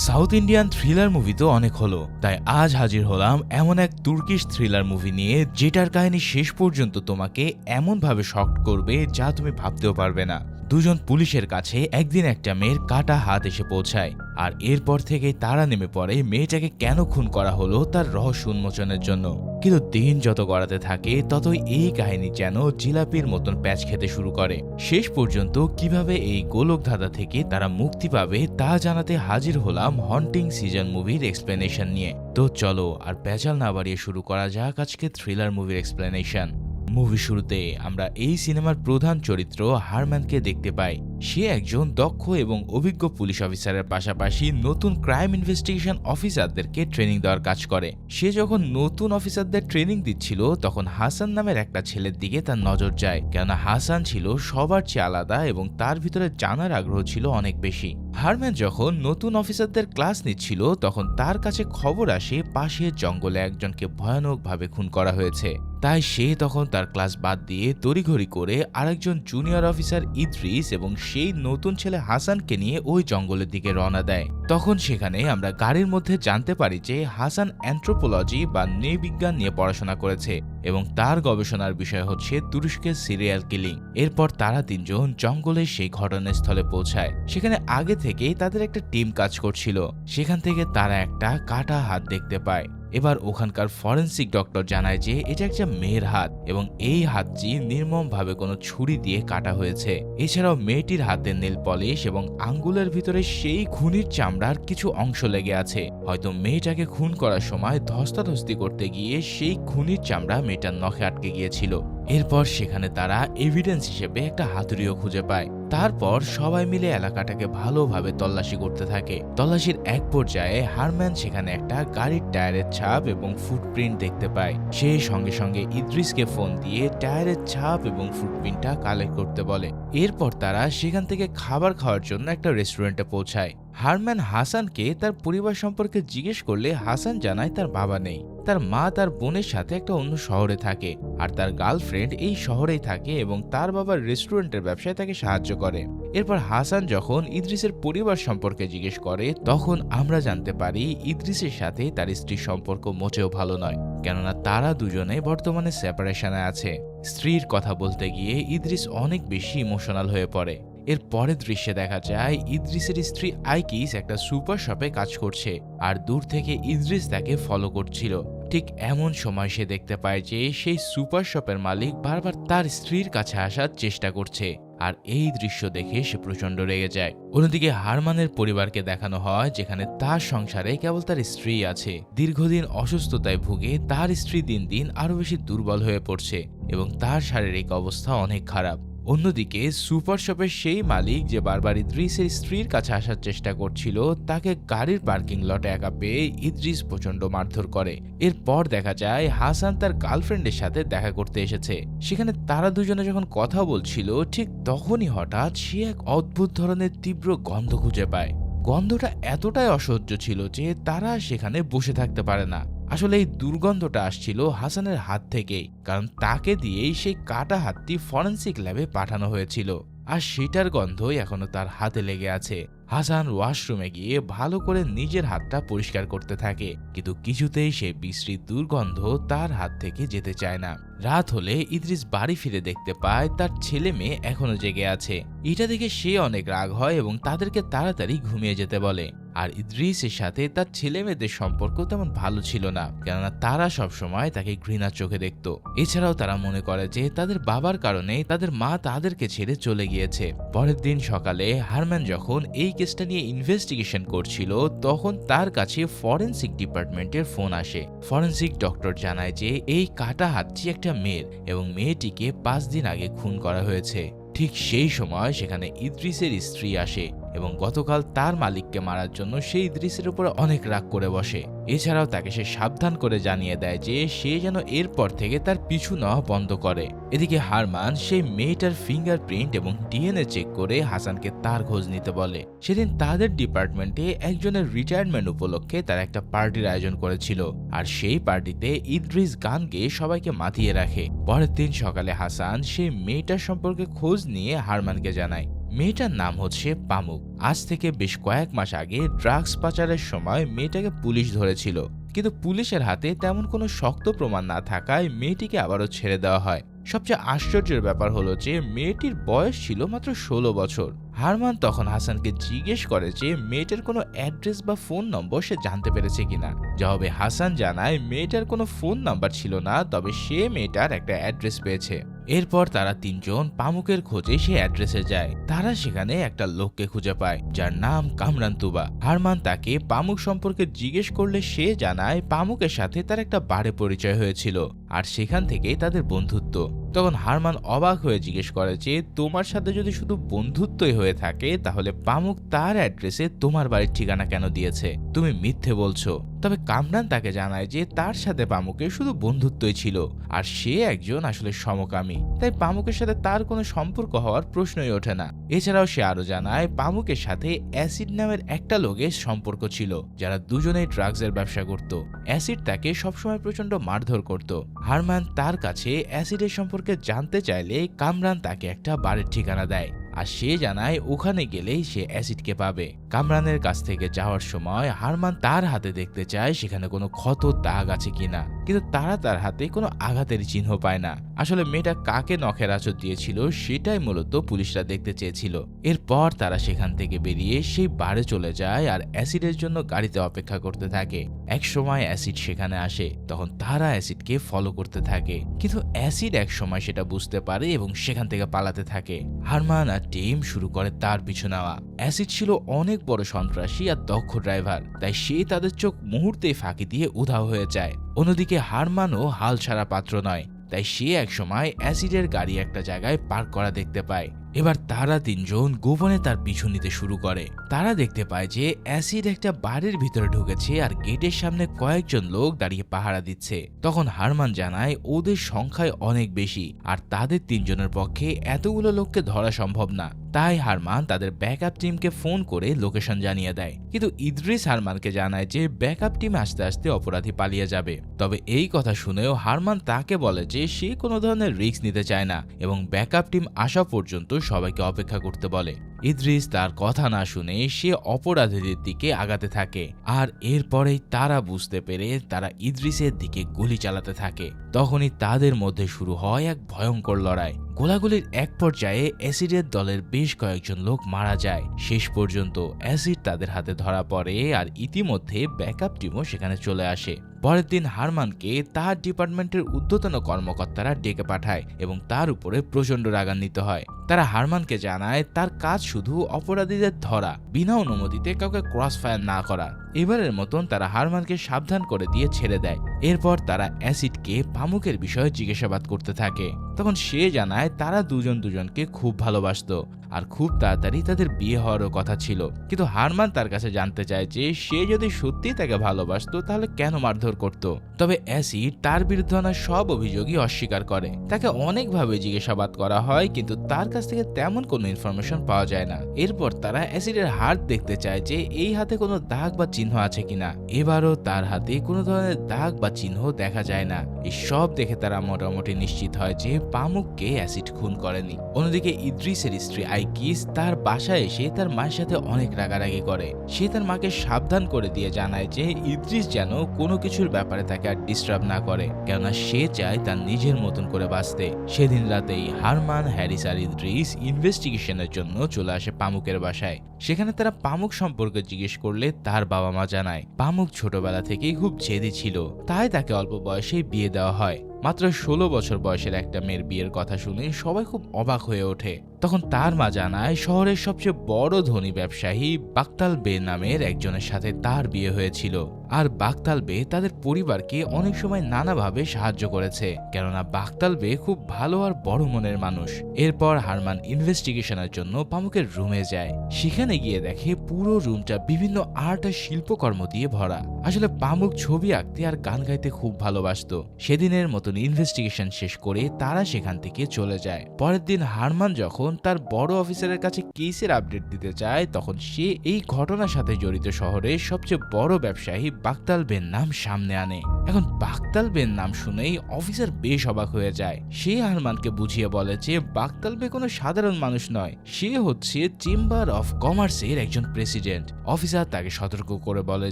South Indian thriller movie তো অনেক হলো, তাই আজ হাজির হলাম এমন এক তুর্কিশ থ্রিলার মুভি নিয়ে যেটার কাহিনী শেষ পর্যন্ত তোমাকে এমনভাবে শক করবে যা তুমি ভাবতেও পারবে না। দুজন পুলিশের কাছে একদিন একটা মেয়ের কাটা হাত এসে পৌঁছায়, আর এরপর থেকে তারা নেমে পড়ে মেয়েটাকে কেন খুন করা হলো তার রহস্য উন্মোচনের জন্য। কিন্তু দিন যত গড়াতে থাকে ততই এই কাহিনী যেন জিলাপির মতন প্যাচ খেতে শুরু করে। শেষ পর্যন্ত কিভাবে এই গোলকধাঁধা থেকে তারা মুক্তি পাবে তা জানাতে হাজির হলাম হন্টিং সিজন মুভির এক্সপ্লেনেশন নিয়ে। তো চলো আর প্যাচাল না বাড়িয়ে শুরু করা যাক আজকে থ্রিলার মুভির এক্সপ্লেনেশন। মুভি শুরুতে আমরা এই সিনেমার প্রধান চরিত্র হারম্যানকে দেখতে পাই। সে একজন দক্ষ এবং অভিজ্ঞ পুলিশ অফিসারের পাশাপাশি নতুন ক্রাইম ইনভেস্টিগেশন অফিসারদেরকে ট্রেনিং দেওয়ার কাজ করে। সে যখন নতুন অফিসারদের ট্রেনিং দিচ্ছিল তখন হাসান নামের একটা ছেলের দিকে তার নজর যায়, কেননা হাসান ছিল সবার চেয়ে আলাদা এবং তার ভিতরে জানার আগ্রহ ছিল অনেক বেশি। হারম্যান যখন নতুন অফিসারদের ক্লাস নিচ্ছিল তখন তার কাছে খবর আসে পাশের জঙ্গলে একজনকে ভয়ানকভাবে খুন করা হয়েছে। তাই সে তখন তার ক্লাস বাদ দিয়ে তড়িঘড়ি করে আরেকজন জুনিয়র অফিসার ইদ্রিস এবং সেই নতুন ছেলে হাসানকে নিয়ে ওই জঙ্গলের দিকে রওনা দেয়। তখন সেখানে আমরা গাড়ির মধ্যে জানতে পারি যে হাসান অ্যানথ্রোপোলজি বা নৃবিজ্ঞান নিয়ে পড়াশোনা করেছে এবং তার গবেষণার বিষয় হচ্ছে তুরস্কের সিরিয়াল কিলিং। এরপর তারা তিনজন জঙ্গলে সেই ঘটনাস্থলে পৌঁছায়। সেখানে আগে থেকেই তাদের একটা টিম কাজ করছিল। সেখান থেকে তারা একটা কাটা হাত দেখতে পায়। এবার ওখানকার ফরেন্সিক ডক্টর জানায় যে এটা একটা মেয়ের হাত এবং এই হাতটি নির্মমভাবে কোনো ছুরি দিয়ে কাটা হয়েছে। এছাড়াও মেয়েটির হাতের নেল পলিশ এবং আঙ্গুলের ভিতরে সেই খুনির চামড়ার কিছু অংশ লেগে আছে। হয়তো মেয়েটাকে খুন করার সময় ধস্তাধস্তি করতে গিয়ে সেই খুনির চামড়া মেয়েটার নখে আটকে গিয়েছিল। এরপর সেখানে তারা এভিডেন্স হিসেবে একটা হাতুড়িও খুঁজে পায়। তারপর সবাই মিলে এলাকাটাকে ভালোভাবে তল্লাশি করতে থাকে। তল্লাশির এক পর্যায়ে হারম্যান সেখানে একটা গাড়ির টায়ারের ছাপ এবং ফুটপ্রিন্ট দেখতে পায়। সে সঙ্গে সঙ্গে ইদ্রিসকে ফোন দিয়ে টায়ারের ছাপ এবং ফুটপ্রিন্টটা কালেক্ট করতে বলে। এরপর তারা সেখান থেকে খাবার খাওয়ার জন্য একটা রেস্টুরেন্টে পৌঁছায়। হারম্যান হাসানকে তার পরিবার সম্পর্কে জিজ্ঞেস করলে হাসান জানায় তার বাবা নেই, তার মা তার বোনের সাথে একটা অন্য শহরে থাকে আর তার গার্লফ্রেন্ড এই শহরেই থাকে এবং তার বাবার রেস্টুরেন্টের ব্যবসায় তাকে সাহায্য করে। এরপর হাসান যখন ইদ্রিসের পরিবার সম্পর্কে জিজ্ঞেস করে তখন আমরা জানতে পারি ইদ্রিসের সাথে তার স্ত্রীর সম্পর্ক মোটেও ভালো নয়, কেননা তারা দুজনে বর্তমানে সেপারেশনে আছে। স্ত্রীর কথা বলতে গিয়ে ইদ্রিস অনেক বেশি ইমোশনাল হয়ে পড়ে। এর পরের দৃশ্যে দেখা যায় ইদ্রিসের স্ত্রী আইকিস একটা সুপার শপে কাজ করছে আর দূর থেকে ইদ্রিস তাকে ফলো করছিল। ঠিক এমন সময় সে দেখতে পায় যে সেই সুপার শপের মালিক বারবার তার স্ত্রীর কাছে আসার চেষ্টা করছে, আর এই দৃশ্য দেখে সে প্রচন্ড রেগে যায়। অন্যদিকে হারম্যানের পরিবারকে দেখানো হয় যেখানে তার সংসারে কেবল তার স্ত্রী আছে। দীর্ঘদিন অসুস্থতায় ভুগে তার স্ত্রী দিন দিন আরো বেশি দুর্বল হয়ে পড়ছে এবং তার শারীরিক অবস্থা অনেক খারাপ। অন্যদিকে সুপার শপের সেই মালিক যে বারবার ইদ্রিসের স্ত্রীর কাছে আসার চেষ্টা করছিল তাকে গাড়ির পার্কিং লটে একা পেয়ে ইদ্রিস প্রচন্ড মারধর করে। এরপর দেখা যায় হাসান তার গার্লফ্রেন্ডের সাথে দেখা করতে এসেছে। সেখানে তারা দুজনে যখন কথা বলছিল ঠিক তখনই হঠাৎ সে এক অদ্ভুত ধরনের তীব্র গন্ধ খুঁজে পায়। গন্ধটা এতটাই অসহ্য ছিল যে তারা সেখানে বসে থাকতে পারে না। আসলে এই দুর্গন্ধটা আসছিল হাসানের হাত থেকেই, কারণ তাকে দিয়েই সেই কাটা হাতটি ফরেন্সিক ল্যাবে পাঠানো হয়েছিল আর সেটার গন্ধই এখনো তার হাতে লেগে আছে। হাসান ওয়াশরুমে গিয়ে ভালো করে নিজের হাতটা পরিষ্কার করতে থাকে, কিন্তু কিছুতেই সেই বিশ্রী দুর্গন্ধ তার হাত থেকে যেতে চায় না। রাত হলে ইদ্রিস বাড়ি ফিরে দেখতে পায় তার ছেলে মেয়ে এখনো জেগে আছে। এটা দেখে সে অনেক রাগ হয় এবং তাদেরকে তাড়াতাড়ি ঘুমিয়ে যেতে বলে। আর ইদ্রিসের সাথে তার ছেলে মেয়েদের সম্পর্ক তেমন ভালো ছিল না, কেননা তারা সবসময় তাকে ঘৃণার চোখে দেখত। এছাড়াও তারা মনে করে যে তাদের বাবার কারণে তাদের মা তাদেরকে ছেড়ে চলে গিয়েছে। পরের দিন সকালে হারম্যান যখন এই কেসটা নিয়ে ইনভেস্টিগেশন করছিল তখন তার কাছে ফরেন্সিক ডিপার্টমেন্টের ফোন আসে। ফরেন্সিক ডক্টর জানায় যে এই কাটা হাতটি একটা মেয়ের এবং মেয়েটিকে 5 দিন আগে খুন করা হয়েছে। ঠিক সেই সময় সেখানে ইদ্রিসের স্ত্রী আসে এবং গতকাল তার মালিককে মারার জন্য সে ইদ্রিসের উপর অনেক রাগ করে বসে। এছাড়াও তাকে সে সাবধান করে জানিয়ে দেয় যে সে যেন এরপর থেকে তার পিছু নেওয়া বন্ধ করে। এদিকে হারমান সেই মেয়েটার ফিঙ্গারপ্রিন্ট এবং ডিএনএ চেক করে হাসানকে তার খোঁজ নিতে বলে। সেদিন তাদের ডিপার্টমেন্টে একজনের রিটায়ারমেন্ট উপলক্ষে তারা একটা পার্টির আয়োজন করেছিল আর সেই পার্টিতে ইদ্রিস গান গেয়ে সবাইকে মাতিয়ে রাখে। পরের দিন সকালে হাসান সেই মেয়েটার সম্পর্কে খোঁজ নিয়ে হারমানকে জানায়। মেয়েটার নাম হচ্ছে পামুক। আজ থেকে বেশ কয়েক মাস আগে ড্রাগস পাচারের সময় মেয়েটাকে পুলিশ ধরেছিল, কিন্তু পুলিশের হাতে তেমন কোনো শক্ত প্রমাণ না থাকায় মেয়েটিকে আবারও ছেড়ে দেওয়া হয়। সবচেয়ে আশ্চর্যের ব্যাপার হলো যে মেয়েটির বয়স ছিল মাত্র 16 বছর। হারমান তখন হাসানকে জিজ্ঞেস করে যে মেয়েটার কোনো অ্যাড্রেস বা ফোন নম্বর সে জানতে পেরেছে কিনা। জবাবে হাসান জানায় মেয়েটার কোনো ফোন নাম্বার ছিল না, তবে সে মেয়েটার একটা অ্যাড্রেস পেয়েছে। এরপর তারা তিনজন পামুকের খোঁজে সে অ্যাড্রেসে যায়। তারা সেখানে একটা লোককে খুঁজে পায় যার নাম কামরান তুবা। হারমান তাকে পামুক সম্পর্কে জিজ্ঞেস করলে সে জানায় পামুকের সাথে তার একটা বারে পরিচয় হয়েছিল আর সেখান থেকেই তাদের বন্ধুত্ব। তখন হারমান অবাক হয়ে জিজ্ঞেস করে যে তোমার সাথে যদি শুধু বন্ধুত্বই হয়ে থাকে তাহলে পামুক তার অ্যাড্রেসে তোমার বাড়ির ঠিকানা কেন দিয়েছে? তুমি মিথ্যে বলছো। তবে কামরান তাকে জানায় যে তার সাথে পামুকের শুধু বন্ধুত্বই ছিল আর সে একজন আসলে সমকামী, তাই পামুকের সাথে তার কোনো সম্পর্ক হওয়ার প্রশ্নই ওঠে না। এছাড়াও সে আরো জানায় পামুকের সাথে অ্যাসিড নামের একটা লোকের সম্পর্ক ছিল যারা দুজনেই ড্রাগসের ব্যবসা করত। অ্যাসিড তাকে সবসময় প্রচন্ড মারধর করত। হারমান তার কাছে অ্যাসিডের সম্পর্কে জানতে চাইলে কামরান তাকে একটা বাড়ির ঠিকানা দেয় আর সে জানায় ওখানে গেলেই সে অ্যাসিডকে পাবে। কামরানের কাছ থেকে যাওয়ার সময় হারমান তার হাতে দেখতে চায় সেখানে কোনো ক্ষত দাগ আছে কিনা, কিন্তু তারা তার হাতে কোনো আঘাতের চিহ্ন পায় না। আসলে মেয়েটা কাকে নখের আঁচড় দিয়েছিল সেটাই মূলত পুলিশরা দেখতে চেয়েছিল। এরপর তারা সেখান থেকে বেরিয়ে সেই বারে চলে যায় আর অ্যাসিডের জন্য গাড়িতে অপেক্ষা করতে থাকে। এক সময় অ্যাসিড সেখানে আসে, তখন তারা অ্যাসিডকে ফলো করতে থাকে, কিন্তু অ্যাসিড এক সময় সেটা বুঝতে পারে এবং সেখান থেকে পালাতে থাকে। হারমান আর টিম শুরু করে তার পিছু নেওয়া। অ্যাসিড ছিল অনেক বড় সন্ত্রাসী আর দক্ষ ড্রাইভার, তাই সে তাদের চোখ মুহূর্তেই ফাঁকি দিয়ে উধাও হয়ে যায়। অন্যদিকে হারমানও হাল ছাড়া পাত্র নয়, তাই সে একসময় অ্যাসিডের গাড়ি একটা জায়গায় পার্ক করা দেখতে পায়। এবার তারা তিনজন গোপনে তার পিছু নিতে শুরু করে। তারা দেখতে পায় যে অ্যাসিড একটা বাড়ির ভিতরে ঢুকেছে আর গেটের সামনে কয়েকজন লোক দাঁড়িয়ে পাহারা দিচ্ছে। তখন হারমান জানায় ওদের সংখ্যায় অনেক বেশি আর তাদের তিনজনের পক্ষে এতগুলো লোককে ধরা সম্ভব না। তাই হারমান তাদের ব্যাকআপ টিমকে ফোন করে লোকেশন জানিয়ে দেয়, কিন্তু ইদ্রিস হারমানকে জানায় যে ব্যাকআপ টিম আসতে আসতে অপরাধী পালিয়ে যাবে। তবে এই কথা শুনেও হারমান তাকে বলে যে সে কোনো ধরনের রিস্ক নিতে চায় না এবং ব্যাকআপ টিম আসা পর্যন্ত সবাইকে অপেক্ষা করতে বলে। ইদ্রিস তার কথা না শুনে সে অপরাধীদের দিকে আগাতে থাকে আর এরপরেই তারা বুঝতে পেরে তারা ইদ্রিসের দিকে গুলি চালাতে থাকে। তখনই তাদের মধ্যে শুরু হয় এক ভয়ঙ্কর লড়াই। গোলাগুলির এক পর্যায়ে অ্যাসিডের দলের বেশ কয়েকজন লোক মারা যায়। শেষ পর্যন্ত অ্যাসিড তাদের হাতে ধরা পড়ে আর ইতিমধ্যে ব্যাকআপ টিমও সেখানে চলে আসে। পরের দিন হারমানকে তার ডিপার্টমেন্টের ঊর্ধ্বতন কর্মকর্তারা ডেকে পাঠায় এবং তার উপরে প্রচন্ড রাগান্বিত হয়। তারা হারমানকে জানায় তার কাজ শুধু অপরাধীদের ধরা, বিনা অনুমতিতে কাউকে ক্রস ফায়ার না করা। এবারের মতন তারা হারমানকে সাবধান করে দিয়ে ছেড়ে দেয়। এরপর তারা অ্যাসিডকে পামুকের বিষয়ে জিজ্ঞাসাবাদ করতে থাকে। তখন সে জানায় তারা দুজন দুজনকে খুব ভালোবাসতো আর খুব তাড়াতাড়ি তাদের বিয়ে হওয়ারও কথা ছিল, কিন্তু হারমান তার কাছে জানতে চায় যে সে যদি সত্যি তাকে ভালোবাসতো তাহলে কেন মারধর করত। তবে অ্যাসিড তার বিরুদ্ধে আনা সব অভিযোগই অস্বীকার করে। তাকে অনেকভাবে জিজ্ঞাসাবাদ করা হয়, কিন্তু তার কাছ থেকে তেমন কোনো ইনফরমেশন পাওয়া যায় না। এরপর তারা অ্যাসিডের হাত দেখতে চায় যে এই হাতে কোনো দাগ বা চিহ্ন আছে কিনা। এবারও তার হাতে কোনো ধরনের দাগ বা চিহ্ন দেখা যায় না। এই সব দেখে তারা মোটামুটি নিশ্চিত হয় যে পামুককে অ্যাসিড খুন করেনি। অন্যদিকে ইদ্রিসের স্ত্রী আইকিস তার বাসায় এসে তার মায়ের সাথে অনেক রাগারাগি করে। সে তার মাকে সাবধান করে দিয়ে জানায় যে ইদ্রিস যেন কোনো কিছুর ব্যাপারে তাকে আর ডিস্টার্ব না করে, কেননা সে চায় তার নিজের মতন করে বাঁচতে। সেদিন রাতেই হারমান, হ্যারিস আর ইদ্রিস ইনভেস্টিগেশনের জন্য চলে আসে পামুকের বাসায়। সেখানে তারা পামুক সম্পর্কে জিজ্ঞেস করলে তার বাবা মা জানায় পামুক ছোটবেলা থেকেই খুব জেদি ছিল, তাই তাকে অল্প বয়সেই বিয়ে দেওয়া হয়। মাত্র 16 বছর বয়সের একটা মেয়ের বিয়ের কথা শুনে সবাই খুব অবাক হয়ে ওঠে। তখন তার মা জানায় শহরের সবচেয়ে বড় ধনী ব্যবসায়ী বাকতাল বে নামের একজনের সাথে তার বিয়ে হয়েছিল আর বাকতাল বে তাদের পরিবারকে অনেক সময় নানাভাবে সাহায্য করেছে, কেননা বাকতাল বে খুব ভালো আর বড় মনের মানুষ। এরপর হারমান ইনভেস্টিগেশনের জন্য পামুকের রুমে যায়। সেখানে গিয়ে দেখে পুরো রুমটা বিভিন্ন আর্ট আর শিল্পকর্ম দিয়ে ভরা। আসলে পামুক ছবি আঁকতে আর গান গাইতে খুব ভালোবাসতো। সেদিনের মতন ইনভেস্টিগেশন শেষ করে তারা সেখান থেকে চলে যায়। পরের দিন হারমান যখন তার বড় অফিসারের কাছে কেসের আপডেট দিতে চায়, তখন সে এই ঘটনার সাথে জড়িত শহরের সবচেয়ে বড় ব্যবসায়ী বাকতাল বের নাম সামনে আনে। এখন বাকতালবের নাম শুনেই অফিসার বেশ অবাক হয়ে যায়। সে আরমানকে বুঝিয়ে বলে যে বাকতালবে কোনো সাধারণ মানুষ নয়, সে হচ্ছে চেম্বার অফ কমার্সের একজন প্রেসিডেন্ট। অফিসার তাকে সতর্ক করে বলে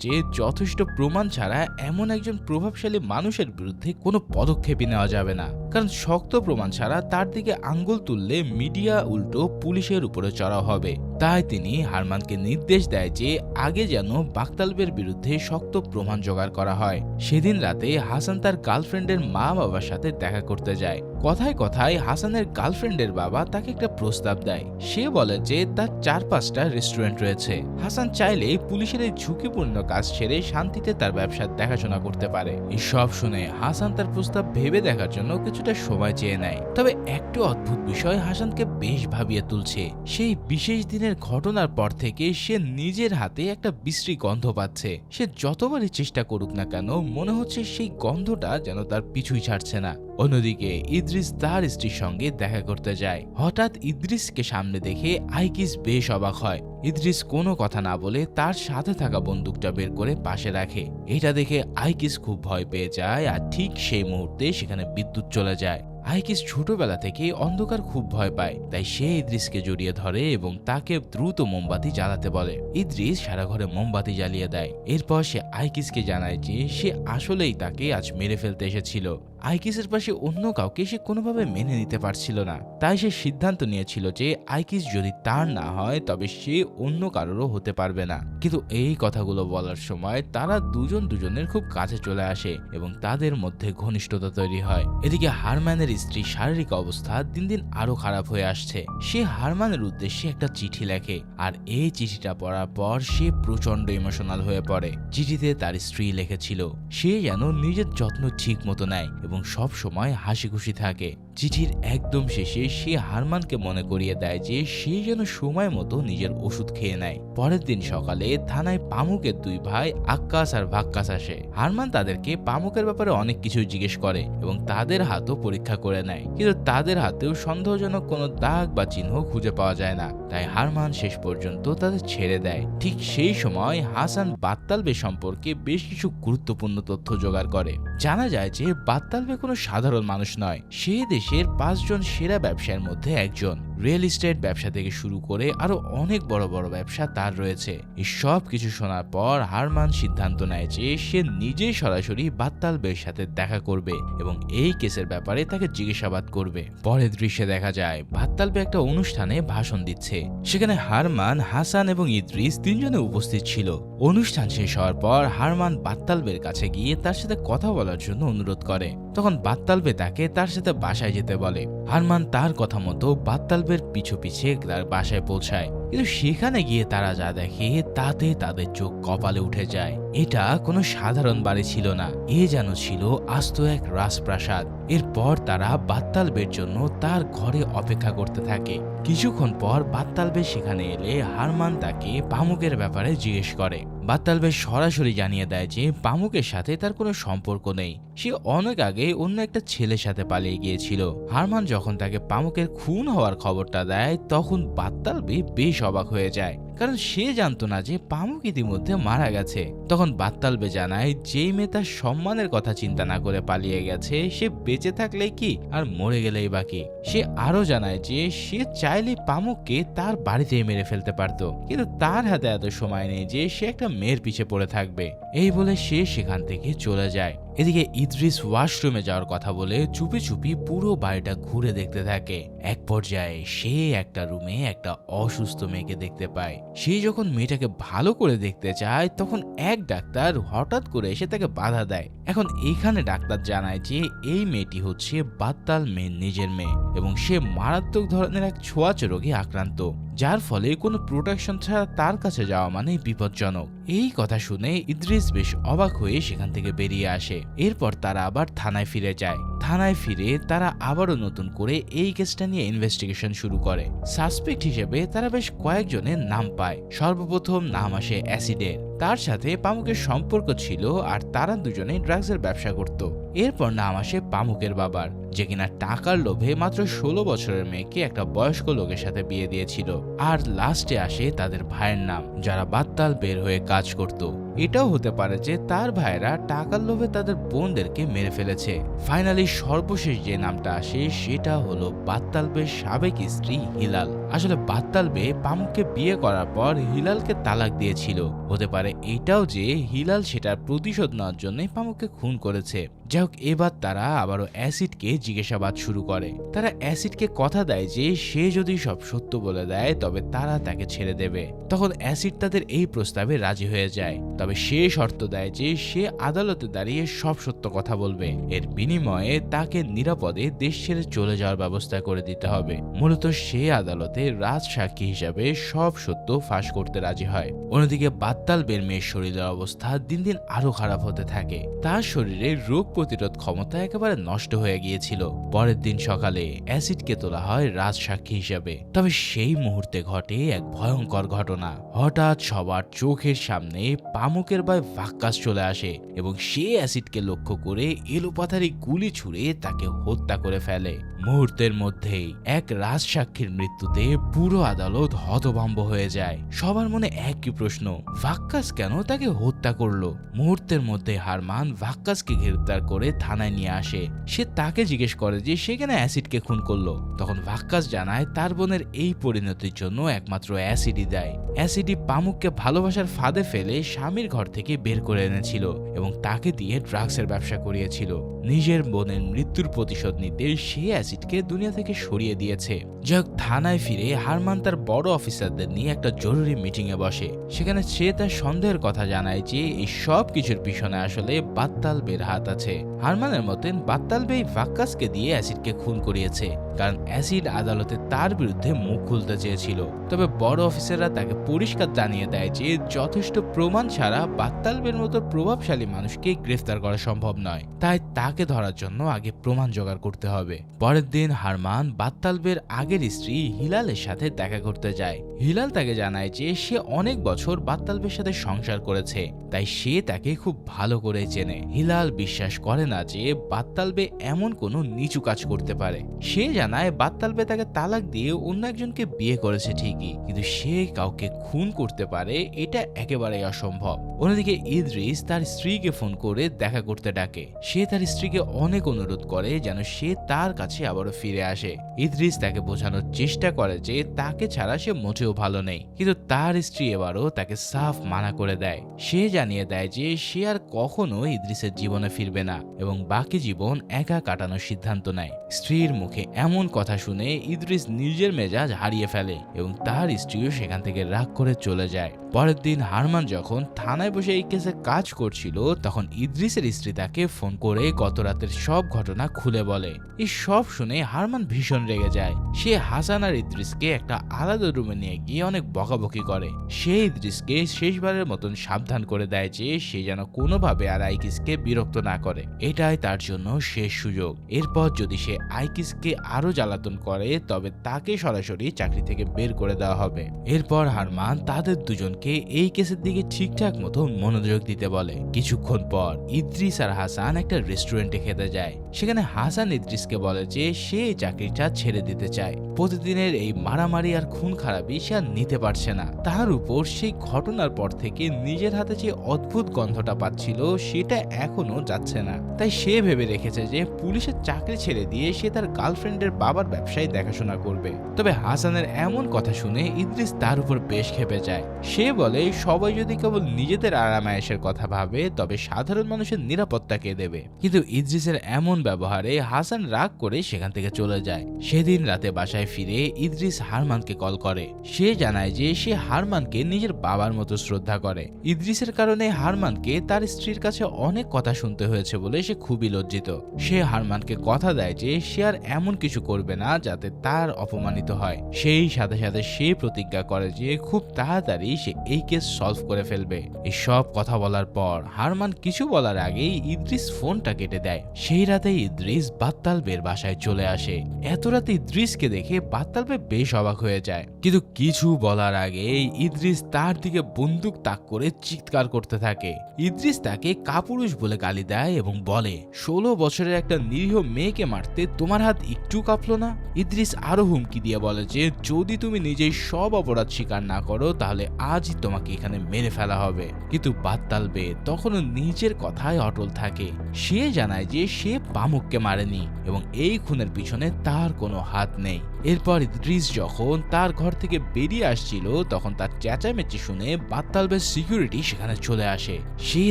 যে যথেষ্ট প্রমাণ ছাড়া এমন একজন প্রভাবশালী মানুষের বিরুদ্ধে কোনো পদক্ষেপই নেওয়া যাবে না, কারণ শক্ত প্রমাণ ছাড়া তার দিকে আঙ্গুল তুললে মিডিয়া উল্টো পুলিশের উপরে চড়াও হবে। তাই তিনি হারমানকে নির্দেশ দেয় যে আগে যেন বাকতালবের বিরুদ্ধে শক্ত প্রমাণ জোগাড় করা হয়। সেদিন রাতে হাসান তার গার্লফ্রেন্ডের মা বাবার সাথে দেখা করতে যায়। কথায় কথায় হাসানের গার্লফ্রেন্ডের বাবা তাকে একটা প্রস্তাব দেয়। সে বলে যে তার 4-5টা রেস্টুরেন্ট রয়েছে, হাসান চাইলে পুলিশের এই ঝুঁকিপূর্ণ কাজ ছেড়ে শান্তিতে তার ব্যবসার দেখাশোনা করতে পারে। এসব শুনে হাসান তার প্রস্তাব ভেবে দেখার জন্য কিছুটা সময় চেয়ে নেয়। তবে একটু অদ্ভুত বিষয় হাসানকে বেশ ভাবিয়ে তুলছে। সেই বিশেষ দিনের ঘটনার পর থেকে সে নিজের হাতে একটা বিশ্রী গন্ধ পাচ্ছে। সে যতবারই চেষ্টা করুক না কেন মনে হচ্ছে সেই গন্ধটা যেন তার পিছুই ছাড়ছে না। অন্যদিকে ইদ্রিস তার স্ত্রীর সঙ্গে দেখা করতে যায়। হঠাৎ ইদ্রিসকে সামনে দেখে আইকিস বেশ অবাক হয়। ইদ্রিস কোনো কথা না বলে তার সাথে থাকা বন্দুকটা বের করে পাশে রাখে। এটা দেখে আইকিস খুব ভয় পেয়ে যায়, আর ঠিক সেই মুহূর্তে সেখানে বিদ্যুৎ চলে যায়। আইকিস ছোটবেলা থেকে অন্ধকার খুব ভয় পায়, তাই সে ইদ্রিসকে জড়িয়ে ধরে এবং তাকে দ্রুত মোমবাতি জ্বালাতে বলে। ইদ্রিস সারা ঘরে মোমবাতি জ্বালিয়ে দেয়। এরপর সে আইকিসকে জানায় যে সে আসলেই তাকে আজ মেরে ফেলতে এসেছিল। আইকিসের পাশে অন্য কাউকে সে কোনোভাবে মেনে নিতে পারছিল না, তাই সে সিদ্ধান্ত নিয়েছিল যে আইকিস যদি তার না হয় তবে সে অন্য কারোরও হতে পারবে না। কিন্তু এই কথাগুলো বলার সময় তারা দুজনের খুব কাছে চলে আসে এবং তাদের মধ্যে ঘনিষ্ঠতা তৈরি হয়। এদিকে হারম্যানের স্ত্রীর শারীরিক অবস্থা দিন দিন আরো খারাপ হয়ে আসছে। সে হারম্যানের উদ্দেশ্যে একটা চিঠি লেখে, আর এই চিঠিটা পড়ার পর সে প্রচন্ড ইমোশনাল হয়ে পড়ে। চিঠিতে তার স্ত্রী লিখেছিল সে যেন নিজের যত্ন ঠিক মতো নেয় এবং সব সময় হাসি খুশি থাকে। চিঠির একদম শেষে সে হারমানকে মনে করিয়ে দেয় যে সে যেন সময় মতো নিজের ওষুধ খেয়ে নেয়। পরের দিন সকালে থানায় পামুকের 2 ভাই আক্কাস আর ভাক্কাস আসে। হারমান তাদেরকে পামুকের ব্যাপারে অনেক কিছু জিজ্ঞেস করে এবং তাদের হাতও পরীক্ষা করে নেয়, কিন্তু তাদের হাতেও সন্দেহজনক কোনো দাগ বা চিহ্ন খুঁজে পাওয়া যায় না। তাই হারমান শেষ পর্যন্ত তাদের ছেড়ে দেয়। ঠিক সেই সময় হাসান বাত্তালবে সম্পর্কে বেশ কিছু গুরুত্বপূর্ণ তথ্য জোগাড় করে। জানা যায় যে বাত্তালবে কোনো সাধারণ মানুষ নয়, সে দেশের 5 জন সেরা ব্যবসায়ের মধ্যে একজন। রিয়েল এস্টেট ব্যবসা থেকে শুরু করে আরো অনেক বড় বড় ব্যবসা তার রয়েছে। এই সব কিছু শোনার পর হারমান সিদ্ধান্ত নেয় যে সে নিজেই সরাসরি বাত্তালবের সাথে দেখা করবে এবং এই কেসের ব্যাপারে তাকে জিজ্ঞাসাবাদ করবে। পরের দৃশ্যে দেখা যায় বাত্তালবে একটা অনুষ্ঠানে ভাষণ দিচ্ছে। সেখানে হারমান, হাসান এবং ইদ্রিস 3 জনে উপস্থিত ছিল। অনুষ্ঠান শেষ হওয়ার পর হারমান বাত্তালবের কাছে গিয়ে তার সাথে কথা বলার জন্য অনুরোধ করে। তখন বাত্তালবে তাকে তার সাথে বাসায় যেতে বলে। হারমান তার কথা মতো বাত্তালবের পিছু পিছে তার বাসায় পৌঁছায়, কিন্তু সেখানে গিয়ে তারা যা দেখে তাতে তাদের চোখ কপালে উঠে যায়। এটা কোনো সাধারণ বাড়ি ছিল না, এ যেন ছিল আস্ত এক রাজপ্রাসাদ। এরপর তারা বাত্তালবের জন্য তার ঘরে অপেক্ষা করতে থাকে। কিছুক্ষণ পর বাত্তালবে সেখানে এলে হারমান তাকে পামুকের ব্যাপারে জিজ্ঞেস করে। বাত্তালবে সরাসরি জানিয়ে দেয় যে পামুকের সাথে তার কোনো সম্পর্ক নেই, সে অনেক আগে অন্য একটা ছেলের সাথে পালিয়ে গিয়েছিল। হারমান যখন তাকে পামুকের খুন হওয়ার খবরটা দেয় তখন বাত্তালবে বেশ অবাক হয়ে যায়, কারণ সে জানতো না যে পামুক ইতিমধ্যে মারা গেছে। তখন বাত্তালবে জানায় যেই মেয়ে তার সম্মানের কথা চিন্তা না করে পালিয়ে গেছে সে বেঁচে থাকলেই কি আর মরে গেলেই বাকি। সে আরো জানায় যে সে চাইলে পামুককে তার বাড়িতেই মেরে ফেলতে পারত, কিন্তু তার হাতে এত সময় নেই যে সে একটা মেয়ের পিছে পড়ে থাকবে। এই বলে সে সেখান থেকে চলে যায়। এদিকে ইদ্রিস ওয়াশরুমে যাওয়ার কথা বলে চুপি চুপি পুরো বাড়িটা ঘুরে দেখতে থাকে। এক পর্যায়ে সে একটা রুমে একটা অসুস্থ মেয়েকে দেখতে পায়। সে যখন মেয়েটাকে ভালো করে দেখতে চায় তখন এক ডাক্তার হঠাৎ করে এসে তাকে বাধা দেয়। এখন এখানে ডাক্তার জানায় যে এই মেয়েটি হচ্ছে বাত্তাল মেয়ের নিজের মেয়ে এবং সে মারাত্মক ধরনের এক ছোঁয়াচে রোগে আক্রান্ত, যার ফলে কোনো প্রোটেকশন ছাড়া তার কাছে যাওয়া মানে বিপজ্জনক। এই কথা শুনে ইদ্রিস বেশ অবাক হয়ে সেখান থেকে বেরিয়ে আসে। এরপর তারা আবার থানায় ফিরে যায়। থানায় ফিরে তারা আবারও নতুন করে এই কেসটা নিয়ে ইনভেস্টিগেশন শুরু করে। সাসপেক্ট হিসেবে তারা বেশ কয়েকজনের নাম পায়। সর্বপ্রথম নাম আসে অ্যাসিডের, তার সাথে পামুকের সম্পর্ক ছিল আর তারা দুজনেই ড্রাগসের ব্যবসা করত। এরপর নাম আসে পামুকের বাবার, যে কিনা টাকার লোভে মাত্র 16 বছরের মেয়েকে একটা বয়স্ক লোকের সাথে বিয়ে দিয়েছিল। আর লাস্টে আসে তাদের ভাইয়ের নাম, যারা বাত্তাল বের হয়ে কাজ করত। এটাও হতে পারে যে তার ভাইরা টাকার লোভে তাদের বোনদেরকে মেরে ফেলেছে। ফাইনালি সর্বশেষ যে নামটা আসে সেটা হলো বাত্তালবের সাবেক স্ত্রী হিলাল। আসলে বাত্তালবে পামুককে বিয়ে করার পর হিলালকে তালাক দিয়েছিল। হতে পারে এটাও যে হিলাল সেটার প্রতিশোধ নেওয়ার জন্য পামুককে খুন করেছে। যাই হোক, এবার তারা আবারও অ্যাসিডকে জিজ্ঞাসাবাদ শুরু করে। তারা অ্যাসিডকে কথা দেয় যে সে যদি সব সত্য বলে দেয় তবে তারা তাকে ছেড়ে দেবে। তখন অ্যাসিড তাদের এই প্রস্তাবে রাজি হয়ে যায়, তবে সে শর্ত দেয় যে সে আদালতে দাঁড়িয়ে সব সত্য কথা বলবে। এর বিনিময়ে তাকে নিরাপদে দেশ ছেড়ে চলে যাওয়ার ব্যবস্থা করে দিতে হবে। মূলত সে আদালতে রাজসাক্ষী হিসাবে সব সত্য ফাঁস করতে রাজি হয়। অন্যদিকে বাত্তালবের মেয়ের শরীরের অবস্থা দিন দিন আরো খারাপ হতে থাকে। তার শরীরে রোগ প্রতিরোধ ক্ষমতা একেবারে নষ্ট হয়ে গিয়েছিল। পরের দিন সকালে অ্যাসিডকে তোলা হয় রাজসাক্ষী হিসাবে। তবে সেই মুহূর্তে ঘটে এক ভয়ঙ্কর ঘটনা। হঠাৎ সবার চোখের সামনে পামুকের ভাই ভাক্কাস চলে আসে এবং সে অ্যাসিডকে লক্ষ্য করে এলোপাথারি গুলি ছুড়ে তাকে হত্যা করে ফেলে। মুহূর্তের মধ্যেই এক রাজসাক্ষীর মৃত্যুতে পুরো আদালত হতভম্ব হয়ে যায়। সবার মনে একই প্রশ্ন, ভাক্কাস কেন তাকে হত্যা করলো? মুহূর্তের মধ্যে হারমান ভাক্কাসকে গ্রেফতার করে থানায় নিয়ে আসে। সে তাকে জিজ্ঞেস করে যে সে কেন অ্যাসিডকে খুন করলো। তখন ভাক্কাস জানায় তার বোনের এই পরিণতির জন্য একমাত্র অ্যাসিডই দায়ী। অ্যাসিডই পামুককে ভালোবাসার ফাঁদে ফেলে স্বামীর ঘর থেকে বের করে এনেছিল এবং তাকে দিয়ে ড্রাগসের ব্যবসা করিয়েছিল। নিজের বোনের মৃত্যুর প্রতিশোধ নিতে সে অ্যাসিডকে দুনিয়া থেকে সরিয়ে দিয়েছে। যাক, থানায় ফিরে হারমান তার বড় অফিসারদের নিয়ে একটা জরুরি মিটিং এ বসে। সেখানে সে তার সন্দেহের কথা জানায় যে এই সব কিছুর পিছনে আসলে বাত্তালবের হাত আছে। হারমানের মতেন বাত্তালবে ভাক্কাসকে দিয়ে অ্যাসিডকে খুন করিয়েছে, কারণ অ্যাসিড আদালতে তার বিরুদ্ধে মুখ খুলতে চেয়েছিল। তবে বড় অফিসাররা তাকে পরিষ্কার জানিয়ে দেয় যে যথেষ্ট প্রমাণ ছাড়া বাত্তালবের মতো প্রভাবশালী মানুষকে গ্রেফতার করা সম্ভব নয়, তাই তাকে ধরার জন্য আগে প্রমাণ জোগাড় করতে হবে। পরের দিন হারমান বাত্তালবের আগের স্ত্রী হিলালের সাথে দেখা করতে যায়। হিলাল তাকে জানায় যে সে অনেক বছর বাত্তালবের সাথে সংসার করেছে, তাই সে তাকে খুব ভালো করে চেনে। হিলাল বিশ্বাস করে না যে বাত্তালবে এমন কোনো নিচু কাজ করতে পারে। সে জানায় বাত্তালবে তাকে তালাক দিয়ে অন্য একজনকে বিয়ে করেছে ঠিকই, কিন্তু সে কাউকে খুন করতে পারে এটা একেবারেই অসম্ভব। অন্যদিকে ইদ্রিস তার স্ত্রীকে ফোন করে দেখা করতে ডাকে। সে তার স্ত্রীকে অনেক অনুরোধ করে যেন সে তার কাছে আবারও ফিরে আসে। ইদ্রিস তাকে বোঝানোর চেষ্টা করে যে তাকে ছাড়া সে মোটেও ভালো নেই, কিন্তু তার স্ত্রী এবারও তাকে সাফ মানা করে দেয়। সে জানিয়ে দেয় যে সে আর কখনো ইদ্রিসের জীবনে ফিরবে না এবং বাকি জীবন একা কাটানোর সিদ্ধান্ত নেয়। স্ত্রীর মুখে এমন কথা শুনে ইদ্রিস নিজের মেজাজ হারিয়ে ফেলে এবং তার স্ত্রীও সেখান থেকে রাগ করে চলে যায়। পরের দিন হারমান যখন থানায় বসে এই কেসে কাজ করছিল তখন ইদ্রিসের স্ত্রী তাকে ফোন করে গত রাতের সব ঘটনা খুলে বলে। এই সব শুনে হারমান ভীষণ রেগে যায়। সে হাসান আর ইদ্রিসকে একটা আলাদা রুমে নিয়ে গিয়ে অনেক বকাবকি করে। সে ইদ্রিসকে শেষবারের মতন সাবধান করে দেয় যে সে যেন কোনোভাবে আর আইকিসকে বিরক্ত না করে, এটাই তার জন্য শেষ সুযোগ। এরপর যদি সে আইকিসকে আরো জ্বালাতন করে তবে তাকে সরাসরি চাকরি থেকে বের করে দেওয়া হবে। এরপর হারমান তাদের দুজনকে এই কেসের দিকে ঠিকঠাক মতো মনোযোগ দিতে বলে। কিছুক্ষণ পর ইদ্রিস আর হাসান একটা রেস্টুরেন্টে খেতে যায়। সেখানে হাসান ইদ্রিসকে বলে যে সে এই চাকরিটা ছেড়ে দিতে চায়। প্রতিদিনের এই মারামারি আর খুন খারাপি সে আর নিতে পারছে না। তার উপর সেই ঘটনার পর থেকে নিজের হাতে যে অদ্ভুত গন্ধটা পাচ্ছিল সেটা এখনো যাচ্ছে না। তাই সে ভেবে রেখেছে যে পুলিশের চাকরি ছেড়ে দিয়ে সে তার গার্লফ্রেন্ডের বাবার ব্যবসায় দেখাশোনা করবে। তবে হাসানের এমন কথা শুনে ইদ্রিস তার উপর বেশ ক্ষেপে যায়। সে বলে সবাই যদি কেবল নিজেদের আরামায়েশের কথা ভাবে তবে সাধারণ মানুষের নিরাপত্তা কে দেবে। কিন্তু ইদ্রিসের এমন ব্যবহারে হাসান রাগ করে সেখান থেকে চলে যায়। সেদিন রাতে বাসায় ফিরে ইদ্রিস হারমানকে কল করে। সে জানায় যে সে হারমানকে নিজের বাবার মতো শ্রদ্ধা করে। ইদ্রিসের কারণে হারমানকে তার স্ত্রীর কাছে অনেক কথা শুনতে হয়েছে বলে সে খুবই লজ্জিত। সে হারমানকে কথা দেয় যে সে আর এমন কিছু করবে না যাতে তার অপমানিত হয়। সেই সাথে সাথে সে প্রতিজ্ঞা করে যে খুব তাড়াতাড়ি সে এই কেস সলভ করে ফেলবে। এই সব কথা বলার পর হারমান কিছু বলার আগেই ইদ্রিস ফোনটা কেটে দেয়। সেই রাতে ইদ্রিস বাত্তালবের বাসায় চলে আসে। এত রাতে ইদ্রিসকে দেখে বাত্তালবে বেশ অবাক হয়ে যায়, কিন্তু কিছু বলার আগে ইদ্রিস তার দিকে বন্দুক তাক করে চিৎকার করতে থাকে। ইদ্রিস তাকে কাপুরুষ বলে গালি দেয় এবং বলে, 16 বছরের একটা নিরীহ মেয়েকে মারতে তোমার হাত একটু কাঁপলো না? ইদ্রিস আরো হুমকি দিয়ে বলে যে যদি তুমি নিজেই সব অপরাধ স্বীকার না করো তাহলে আজই তোমাকে এখানে মেরে ফেলা হবে। কিন্তু বাত্তালবে তখনও নিজের কথায় অটল থাকে। সে জানায় যে সে পামুককে মারেনি এবং এই খুনের পিছনে তার কোনো হাত নেই। এরপর ইদ্রিস যখন তার ঘর থেকে বেরিয়ে আসছিল তখন তার চেঁচামেচি শুনে বাত্তালবের সিকিউরিটি সেখানে চলে আসে। সে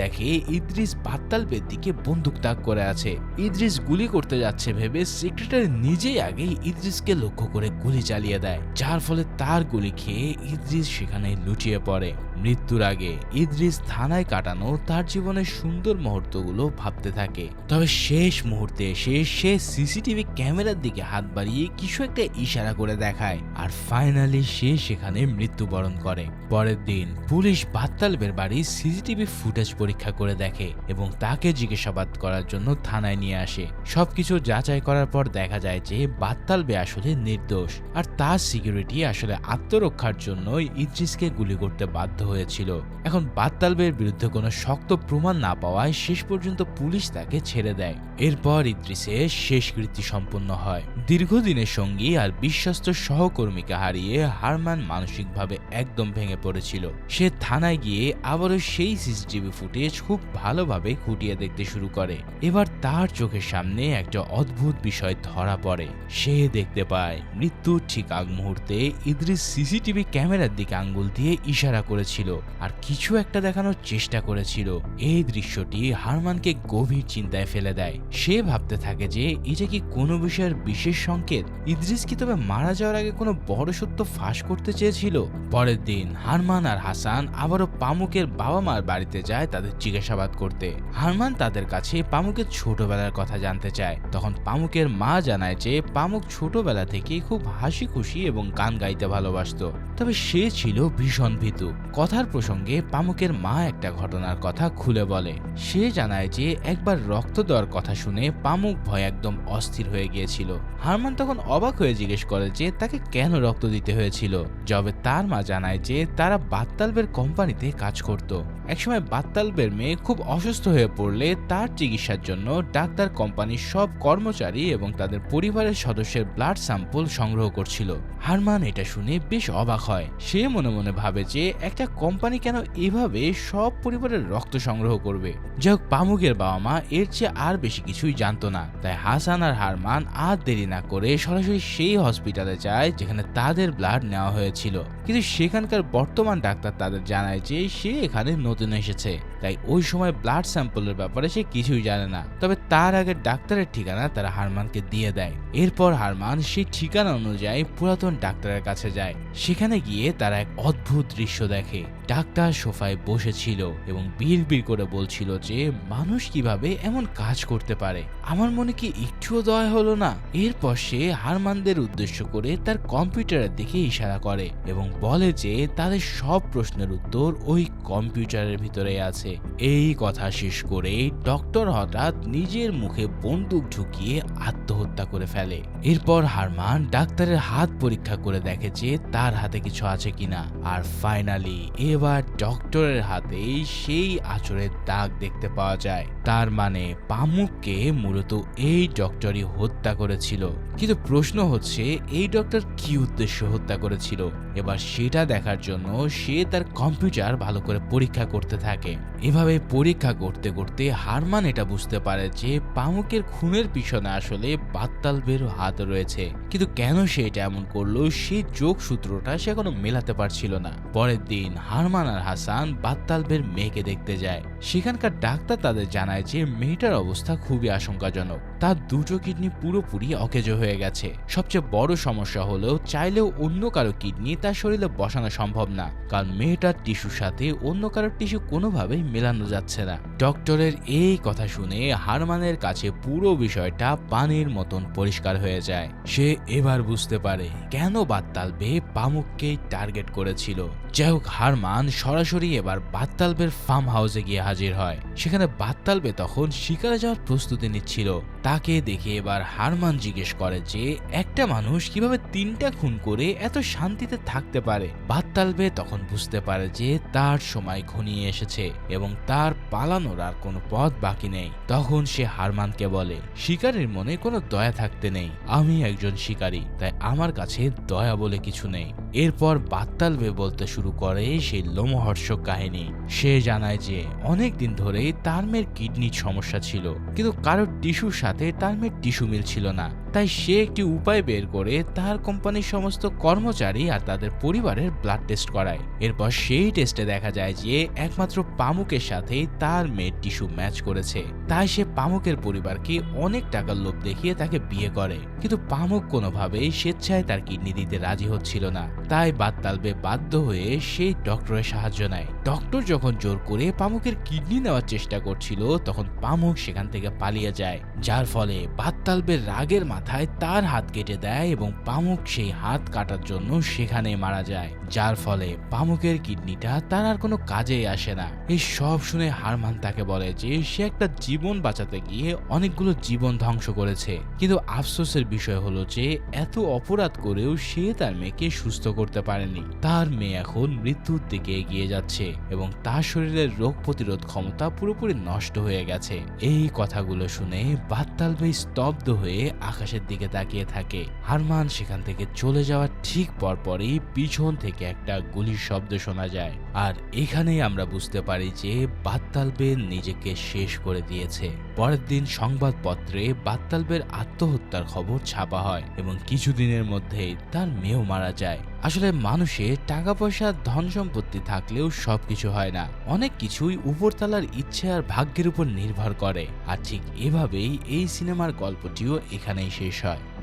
দেখে ইদ্রিস বাত্তালবের দিকে বন্দুক তাক করে আছে। ইদ্রিস গুলি করতে যাচ্ছে ভেবে সেক্রেটারি নিজেই আগে ইদ্রিসকে লক্ষ্য করে গুলি চালিয়ে দেয়, যার ফলে তার গুলি খেয়ে ইদ্রিস সেখানে লুটিয়ে পড়ে। মৃত্যুর আগে ইদ্রিস থানায় কাটানো তার জীবনের সুন্দর মুহূর্তগুলো ভাবতে থাকে। তবে শেষ মুহূর্তে এসে সে সিসিটিভি ক্যামেরার দিকে হাত বাড়িয়ে কিছু একটা ইশারা করে দেখায়, আর ফাইনালি সে সেখানে মৃত্যুবরণ করে। পরের দিন পুলিশ বাত্তালবের বাড়ির সিসিটিভি ফুটেজ পরীক্ষা করে দেখে এবং তাকে জিজ্ঞাসাবাদ করার জন্য থানায় নিয়ে আসে। সবকিছু যাচাই করার পর দেখা যায় যে বাত্তালবে আসলে নির্দোষ, আর তার সিকিউরিটি আসলে আত্মরক্ষার জন্য ইদ্রিসকে গুলি করতে বাধ্য হয়েছিল। এখন বাত্তালবের বিরুদ্ধে কোনো শক্ত প্রমাণ না পাওয়ায় শেষ পর্যন্ত পুলিশ তাকে ছেড়ে দেয়। এরপর ইদ্রিসের শেষকৃত্য সম্পন্ন হয়। দীর্ঘদিনের সঙ্গী আর বিশ্বস্ত সহকর্মীকে হারিয়ে হারমান মানসিকভাবে একদম ভেঙে পড়েছিল। সে থানায় গিয়ে আবারও সেই সিসিটিভি ফুটেজ খুব ভালোভাবে খুঁটিয়ে দেখতে শুরু করে। এবার তার চোখের সামনে একটা অদ্ভুত বিষয় ধরা পড়ে। সে দেখতে পায় মৃত্যুর ঠিক আগ মুহূর্তে ইদ্রিস সিসিটিভি ক্যামেরার দিকে আঙ্গুল দিয়ে ইশারা করেছিল আর কিছু একটা দেখানোর চেষ্টা করেছিল। এই দৃশ্যটি হারমানকে গভীর চিন্তায় ফেলে দেয়। সে ভাবতে থাকে যে এটা কি কোনো বিষয়ের বিশেষ সংকেত? ইদ্রিস কি তবে মারা যাওয়ার আগে কোনো বড় সত্য ফাঁস করতে চেয়েছিল? পরের দিন হারমান আর হাসান আবারও পামুকের বাবা মার বাড়িতে যায় তাদের জিজ্ঞাসাবাদ করতে। হারমান তাদের কাছে পামুকের ছোটবেলার কথা জানতে চায়। তখন পামুকের মা জানায় যে পামুক ছোটবেলা থেকেই খুব হাসি খুশি এবং গান গাইতে ভালোবাসতো, তবে সে ছিল ভীষণ ভীতু। কথার প্রসঙ্গে পামুকের মা একটা ঘটনার কথা খুলে বলে। সে জানায় যে একবার রক্ত দেওয়ার কথা শুনে পামুক ভয় একদম অস্থির হয়ে গিয়েছিল। হারমান তখন অবাক হয়ে জিজ্ঞেস করে যে তাকে কেন রক্ত দিতে হয়েছিল। জবাবে তার মা জানায় যে তারা বাত্তালবের কোম্পানিতে কাজ করত। একসময় বাত্তালবের মেয়ে খুব অসুস্থ হয়ে পড়লে তার চিকিৎসার জন্য ডাক্তার কোম্পানির সব কর্মচারী এবং তাদের পরিবারের সদস্যের ব্লাড স্যাম্পল সংগ্রহ করছিল। হারমান এটা শুনে বেশ অবাক হয়। সে মনে মনে ভাবে যে একটা কোম্পানি কেন এভাবে সব পরিবারের রক্ত সংগ্রহ করবে। যাই হোক, পামুকের বাবা মা এর চেয়ে আর বেশি কিছুই জানতো না। তাই হাসান আর হারমান আর দেরি না করে সরাসরি সেই হসপিটালে যায় যেখানে তাদের ব্লাড নেওয়া হয়েছিল। কিন্তু সেখানকার বর্তমান ডাক্তার তাদের জানায় যে সে এখানে নতুন এসেছে, তাই ওই সময় ব্লাড স্যাম্পলের ব্যাপারে সে কিছুই জানে না। তবে তার আগে ডাক্তারের ঠিকানা তারা হারমানকে দিয়ে দেয়। এরপর হারমান সেই ঠিকানা অনুযায়ী পুরাতন ডাক্তারের কাছে যায়। সেখানে গিয়ে তারা এক অদ্ভুত দৃশ্য দেখে। ডাক্তার সোফায় বসেছিল এবং বিড়বিড় করে বলছিল যে মানুষ কিভাবে এমন কাজ করতে পারে, আমার মনে কি একটুও দয়া হলো না। এরপর সে হারমানদের উদ্দেশ্য করে তার কম্পিউটারের দিকে ইশারা করে এবং বলে যে তাদের সব প্রশ্নের উত্তর ওই কম্পিউটারের ভিতরে আছে। এই কথা শেষ করে ডক্টর হঠাৎ নিজের মুখে বন্দুক ঢুকিয়ে আত্মহত্যা করে ফেলে। এরপর হারমান ডাক্তারের হাত পরীক্ষা করে দেখে যে তার হাতে কিছু আছে কিনা, আর ফাইনালি এবার ডক্টরের হাতেই সেই আঁচড়ের দাগ দেখতে পাওয়া যায়। তার মানে পামুককে মূলত এই ডক্টরই হত্যা করেছিল। কিন্তু প্রশ্ন হচ্ছে এই ডক্টর কি উদ্দেশ্য হত্যা করেছিল। এবার সেটা দেখার জন্য সে তার কম্পিউটার ভালো করে পরীক্ষা করতে থাকে। এভাবে পরীক্ষা করতে করতে হারমান এটা বুঝতে পারে যে পামুকের খুনের পিছনে আসলে বাত্তালবের হাত রয়েছে। কিন্তু কেন সে এটা এমন করলো সেই যোগসূত্রটা সে এখনো মেলাতে পারছিল না। পরের দিন হারমান আর হাসান বাত্তালবের মেয়েকে দেখতে যায়। সেখানকার ডাক্তার তাদের জানায় যে মেয়েটার অবস্থা খুবই আশঙ্কাজনক। তার দুটো কিডনি পুরোপুরি অকেজো হয়ে গেছে। সবচেয়ে বড় সমস্যা হলো চাইলেও অন্য কারো কিডনি তার শরীরে বসানো সম্ভব না, কারণ মেয়েটার টিস্যুর সাথে অন্য কারো টিস্যু কোনোভাবেই মেলানো যাচ্ছে না। ডক্টরের এই কথা শুনে হারমানের কাছে পুরো বিষয়টা পানির মতন পরিষ্কার হয়ে যায়। সে এবার বুঝতে পারে কেন বাত্তালবে পামুককে টার্গেট করেছিল। যাই হোক, হারমান সরাসরি এবার বাত্তালবের ফার্ম হাউসে গিয়ে হাজির হয়। সেখানে বাত্তালবে তখন শিকারে যাওয়ার প্রস্তুতি নিচ্ছিল। তাকে দেখে এবার হারমান জিজ্ঞেস করে যে একটা মানুষ কিভাবে 3টা খুন করে এত শান্তিতে থাকতে পারে। বাত্তালবে তখন বুঝতে পারে যে তার সময় ঘনিয়ে এসেছে এবং তার পালানোর আর কোনো পথ বাকি নেই। তখন সে হারমানকে বলে, শিকারীর মনে কোনো দয়া থাকতে নেই, আমি একজন শিকারী, তাই আমার কাছে দয়া বলে কিছু নেই। এরপর বাত্তালবে বলতে শুরু করে সেই লোমহর্ষক কাহিনী। সে জানায় যে অনেক দিন ধরেই তার মেয়ের কিডনির সমস্যা ছিল, কিন্তু কারোর টিস্যুর সাথে তার মেয়ের টিস্যু মিলছিল না। তাই সে একটি উপায় বের করে তার কোম্পানির সমস্ত কর্মচারী আর তাদের পরিবারের ব্লাড টেস্ট করায়। এরপর সেই টেস্টে দেখা যায় যে একমাত্র পামুকের সাথে তার মেয়ের টিস্যু ম্যাচ করেছে। তাই সে পামুকের পরিবারকে অনেক টাকার লোভ দেখিয়ে তাকে বিয়ে করে, কিন্তু পামুক কোনোভাবেই স্বেচ্ছায় তার কিডনি দিতে রাজি হচ্ছিল না। তাই বাত্তালবে বাধ্য হয়ে সেই ডক্টরের সাহায্য নেয়। ডক্টর যখন জোর করে পামুকের কিডনি নেওয়ার চেষ্টা করছিল, তখন পামুক সেখান থেকে পালিয়ে যায়, যার ফলে বাত্তালবের রাগের মাথায় তার হাত কেটে দেয় এবং পামুক সেই হাত কাটার জন্য সেখানে মারা যায়, যার ফলে পামুকের কিডনিটা তার আর কোনো কাজেই আসে না। এই সব শুনে হারমান তাকে বলে যে সে একটা জীবন বাঁচাতে গিয়ে অনেকগুলো জীবন ধ্বংস করেছে, কিন্তু আফসোসের বিষয় হলো যে এত অপরাধ করেও সে তার মেয়েকে সুস্থ করতে পারেনি। তার মেয়ে এখন মৃত্যুর দিকে এগিয়ে যাচ্ছে এবং তার শরীরের রোগ প্রতিরোধ ক্ষমতা পুরোপুরি নষ্ট হয়ে গেছে। এই কথাগুলো শুনে বাত্তালবে স্তব্ধ হয়ে আকাশের দিকে তাকিয়ে থাকে। হারমান সেখান থেকে চলে যাওয়ার ঠিক পরপরই পিছন থেকে একটা গুলির শব্দ শোনা যায়, আর এখানেই আমরা বুঝতে পারি যে বাত্তালবে নিজেকে শেষ করে দিয়েছে। পরের দিন সংবাদপত্রে বাত্তালবের আত্মহত্যার খবর ছাপা হয় এবং কিছুদিনের মধ্যেই তার মেয়েও মারা যায়। আসলে মানুষের টাকা পয়সা ধন সম্পত্তি থাকলেও সবকিছু হয় না, অনেক কিছুই উপরতলার ইচ্ছে আর ভাগ্যের উপর নির্ভর করে। আর ঠিক এভাবেই এই সিনেমার গল্পটিও এখানেই শেষ হয়।